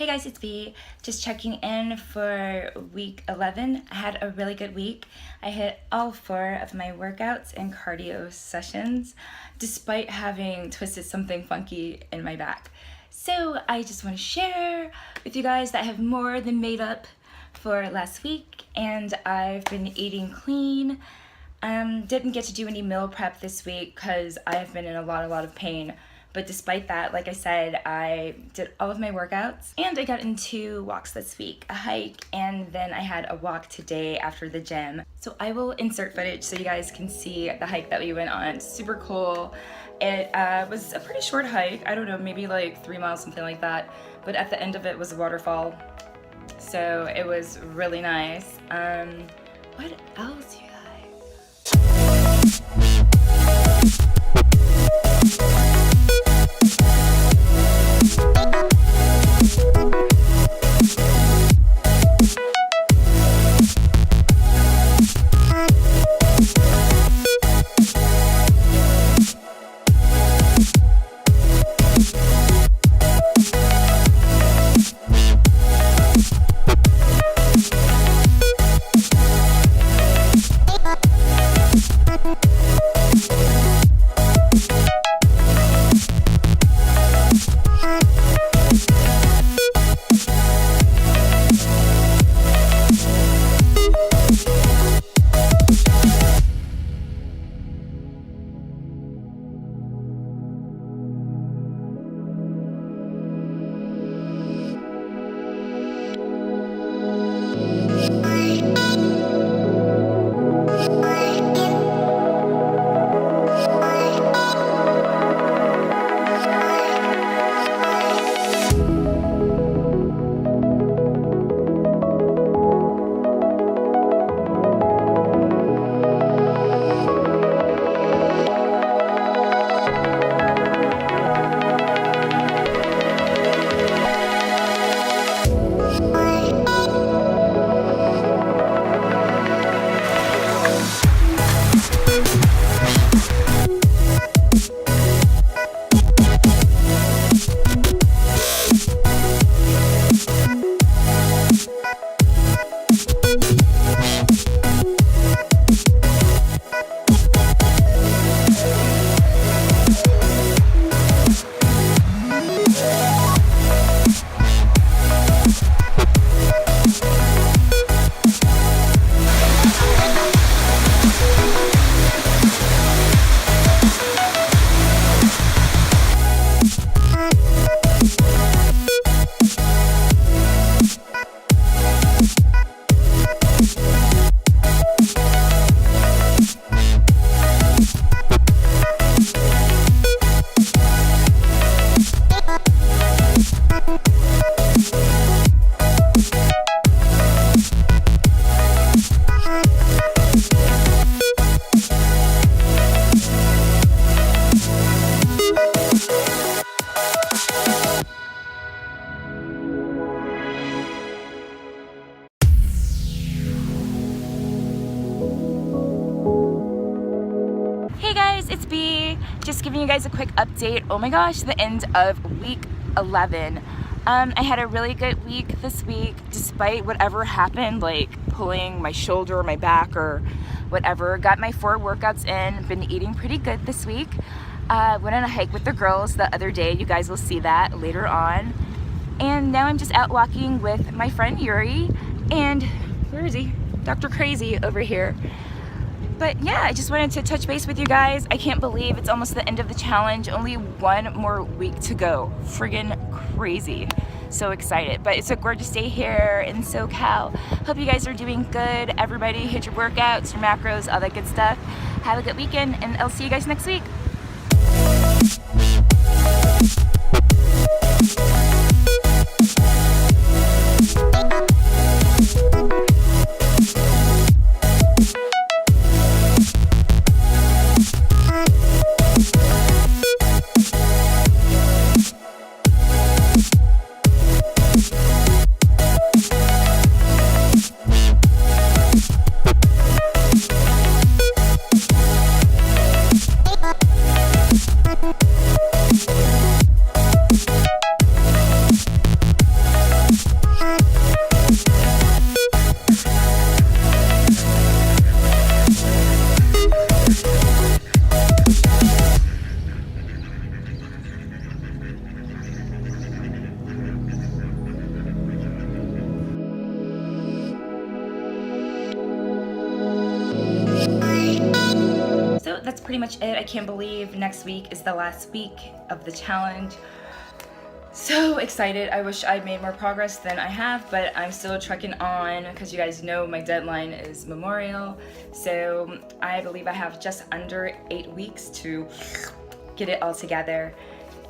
guys, it's B. Just checking in for week 11. I had a really good week. I hit all 4 of my workouts and cardio sessions despite having twisted something funky in my back. So I just want to share with you guys that I have more than made up for last week, and I've been eating clean. Didn't get to do any meal prep this week because I've been in a lot of pain. But despite that, like I said, I did all of my workouts and I got into walks this week, a hike, and then I had a walk today after the gym. So I will insert footage so you guys can see the hike that we went on. It's super cool. It was a pretty short hike. I don't know, maybe like 3 miles, something like that. But at the end of it was a waterfall. So it was really nice. What else, you guys? It's B, just giving you guys a quick update. Oh my gosh, the end of week 11. I had a really good week this week, despite whatever happened, like pulling my shoulder or my back or whatever. Got my 4 workouts in, been eating pretty good this week. Went on a hike with the girls the other day. You guys will see that later on. And now I'm just out walking with my friend Yuri and, where is he? Dr. Crazy over here. But yeah, I just wanted to touch base with you guys. I can't believe it's almost the end of the challenge. Only 1 more week to go. Friggin' crazy. So excited. But it's a gorgeous day here in SoCal. Hope you guys are doing good. Everybody hit your workouts, your macros, all that good stuff. Have a good weekend, and I'll see you guys next week. So that's pretty much it. I can't believe next week is the last week of the challenge. So excited. I wish I'd made more progress than I have, but I'm still trekking on because you guys know my deadline is Memorial. So I believe I have just under 8 weeks to get it all together.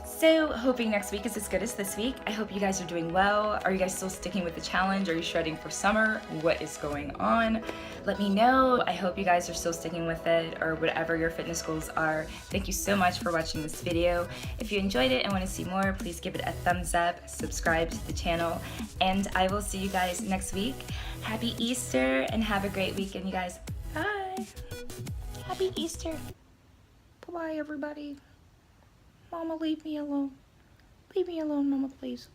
So hoping next week is as good as this week. I hope you guys are doing well. Are you guys still sticking with the challenge? Are you shredding for summer? What is going on? Let me know. I hope you guys are still sticking with it, or whatever your fitness goals are. Thank you so much for watching this video. If you enjoyed it and want to see more, please give it a thumbs up, subscribe to the channel, and I will see you guys next week. Happy Easter and have a great weekend, you guys. Bye. Happy Easter. Bye-bye, everybody. Mama, leave me alone. Leave me alone, Mama, please.